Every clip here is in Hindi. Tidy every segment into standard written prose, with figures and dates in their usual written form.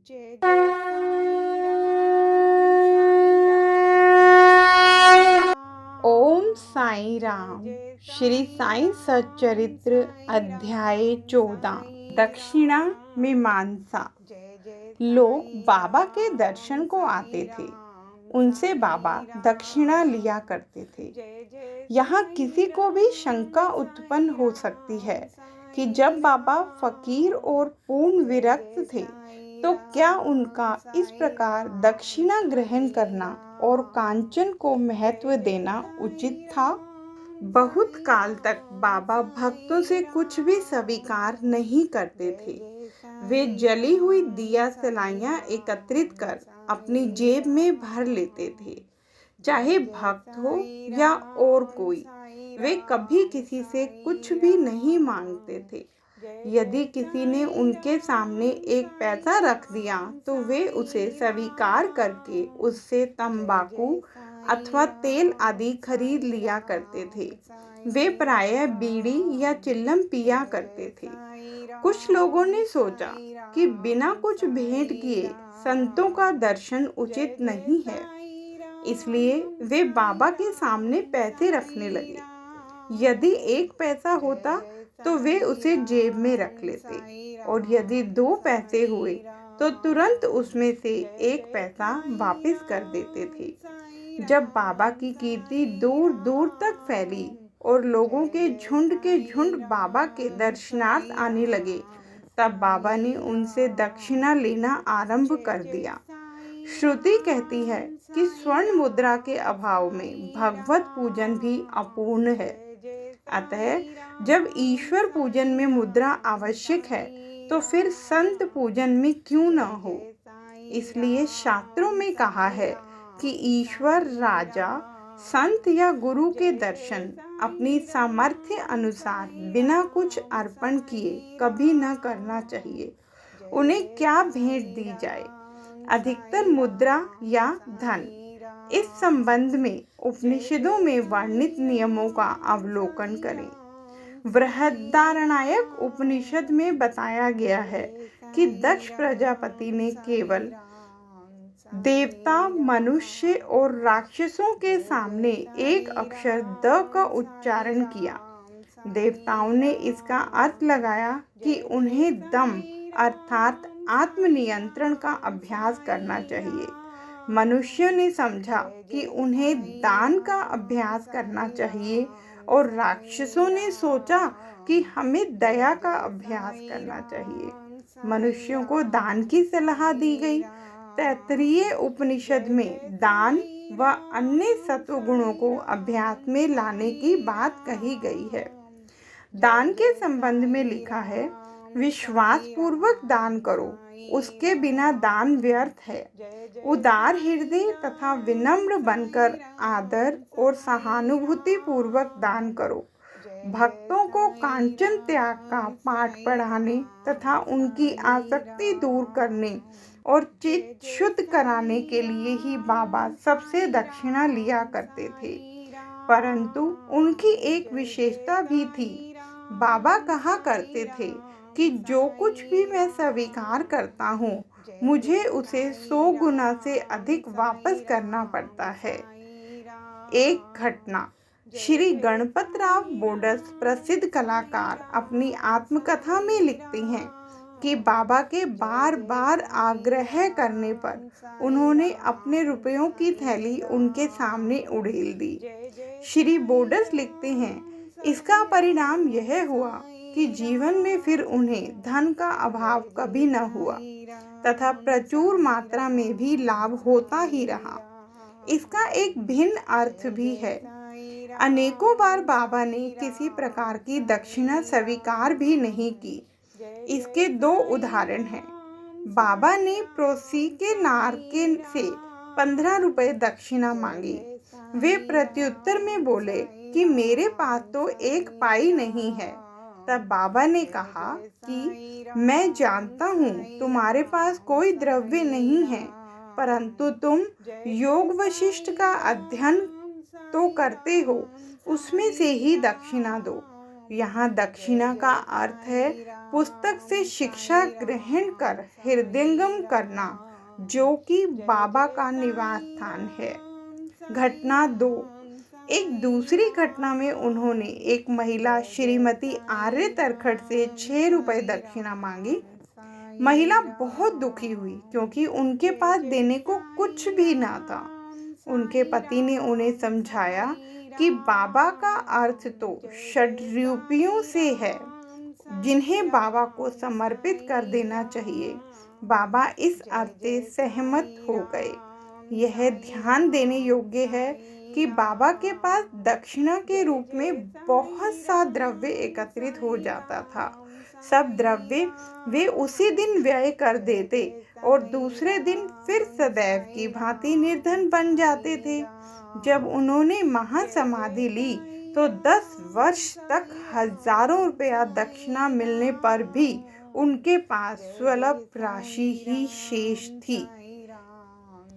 जय जय साईं राम। ओम साईं राम। श्री साईं सच्चरित्र अध्याय 14। दक्षिणा मीमांसा। लोग बाबा के दर्शन को आते थे। उनसे बाबा दक्षिणा लिया करते थे। यहाँ किसी को भी शंका उत्पन्न हो सकती है कि जब बाबा फकीर और पूर्ण विरक्त थे तो क्या उनका इस प्रकार दक्षिणा ग्रहण करना और कांचन को महत्व देना उचित था। बहुत काल तक बाबा भक्तों से कुछ भी स्वीकार नहीं करते थे। वे जली हुई दिया सलाइयां एकत्रित कर अपनी जेब में भर लेते थे। चाहे भक्त हो या और कोई, वे कभी किसी से कुछ भी नहीं मांगते थे। यदि किसी ने उनके सामने एक पैसा रख दिया तो वे उसे स्वीकार करके उससे तंबाकू अथवा तेल आदि खरीद लिया करते थे। वे प्रायः बीड़ी या चिल्लम पिया करते थे। कुछ लोगों ने सोचा कि बिना कुछ भेंट किए संतों का दर्शन उचित नहीं है, इसलिए वे बाबा के सामने पैसे रखने लगे। यदि एक पैसा होता तो वे उसे जेब में रख लेते, और यदि 2 पैसे हुए तो तुरंत उसमें से 1 पैसा वापस कर देते थे। जब बाबा की कीर्ति दूर दूर तक फैली और लोगों के झुंड बाबा के दर्शनार्थ आने लगे, तब बाबा ने उनसे दक्षिणा लेना आरंभ कर दिया। श्रुति कहती है कि स्वर्ण मुद्रा के अभाव में भगवत पूजन भी अपूर्ण है। अतः जब ईश्वर पूजन में मुद्रा आवश्यक है तो फिर संत पूजन में क्यों न हो। इसलिए शास्त्रों में कहा है कि ईश्वर, राजा, संत या गुरु के दर्शन अपनी सामर्थ्य अनुसार बिना कुछ अर्पण किए कभी न करना चाहिए। उन्हें क्या भेंट दी जाए, अधिकतर मुद्रा या धन। इस संबंध में उपनिषदों में वर्णित नियमों का अवलोकन करें। बृहदारण्यक उपनिषद में बताया गया है कि दक्ष प्रजापति ने केवल देवता, मनुष्य और राक्षसों के सामने एक अक्षर द का उच्चारण किया। देवताओं ने इसका अर्थ लगाया कि उन्हें दम अर्थात आत्मनियंत्रण का अभ्यास करना चाहिए। मनुष्यों ने समझा कि उन्हें दान का अभ्यास करना चाहिए, और राक्षसों ने सोचा कि हमें दया का अभ्यास करना चाहिए। मनुष्यों को दान की सलाह दी गई। तैत्तिरीय उपनिषद में दान व अन्य सत्वगुणों को अभ्यास में लाने की बात कही गई है। दान के संबंध में लिखा है, विश्वास पूर्वक दान करो, उसके बिना दान व्यर्थ है। उदार हृदय तथा विनम्र बनकर आदर और सहानुभूति पूर्वक दान करो। भक्तों को कांचन त्याग का पाठ पढ़ाने तथा उनकी आसक्ति दूर करने और चित्त शुद्ध कराने के लिए ही बाबा सबसे दक्षिणा लिया करते थे। परंतु उनकी एक विशेषता भी थी। बाबा कहा करते थे कि जो कुछ भी मैं स्वीकार करता हूँ, मुझे उसे 100 गुना से अधिक वापस करना पड़ता है। एक घटना। श्री गणपतराव बोडस प्रसिद्ध कलाकार अपनी आत्मकथा में लिखते हैं कि बाबा के बार बार आग्रह करने पर उन्होंने अपने रुपयों की थैली उनके सामने उड़ेल दी। श्री बोडस लिखते हैं, इसका परिणाम यह हुआ कि जीवन में फिर उन्हें धन का अभाव कभी न हुआ तथा प्रचुर मात्रा में भी लाभ होता ही रहा। इसका एक भिन्न अर्थ भी है। अनेकों बार बाबा ने किसी प्रकार की दक्षिणा स्वीकार भी नहीं की। इसके 2 उदाहरण हैं। बाबा ने पड़ोसी के नारके से 15 रुपए दक्षिणा मांगी। वे प्रत्युत्तर में बोले कि मेरे पास तो 1 पाई नहीं है। तब बाबा ने कहा कि मैं जानता हूँ तुम्हारे पास कोई द्रव्य नहीं है, परंतु तुम योग वशिष्ठ का अध्ययन तो करते हो, उसमें से ही दक्षिणा दो। यहाँ दक्षिणा का अर्थ है पुस्तक से शिक्षा ग्रहण कर हृदयंगम करना, जो कि बाबा का निवास स्थान है। घटना 2। एक दूसरी घटना में उन्होंने एक महिला श्रीमती आर्य तरखड़ से 6 रुपए दक्षिणा मांगी। महिला बहुत दुखी हुई क्योंकि उनके पास देने को कुछ भी ना था। उनके पति ने उन्हें समझाया कि बाबा का अर्थ तो षड्रूपियों से है, जिन्हें बाबा को समर्पित कर देना चाहिए। बाबा इस अर्थ से सहमत हो गए। यह ध्यान देने योग्य है कि बाबा के पास दक्षिणा के रूप में बहुत सा द्रव्य एकत्रित हो जाता था। सब द्रव्य वे उसी दिन व्यय कर देते और दूसरे दिन फिर सदैव की भांति निर्धन बन जाते थे। जब उन्होंने महासमाधि ली तो 10 वर्ष तक हजारों रुपया दक्षिणा मिलने पर भी उनके पास स्वल्प राशि ही शेष थी।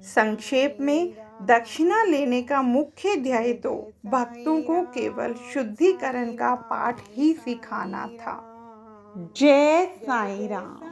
संक्षेप में, दक्षिणा लेने का मुख्य ध्येय तो भक्तों को केवल शुद्धिकरण का पाठ ही सिखाना था। जय साईं राम।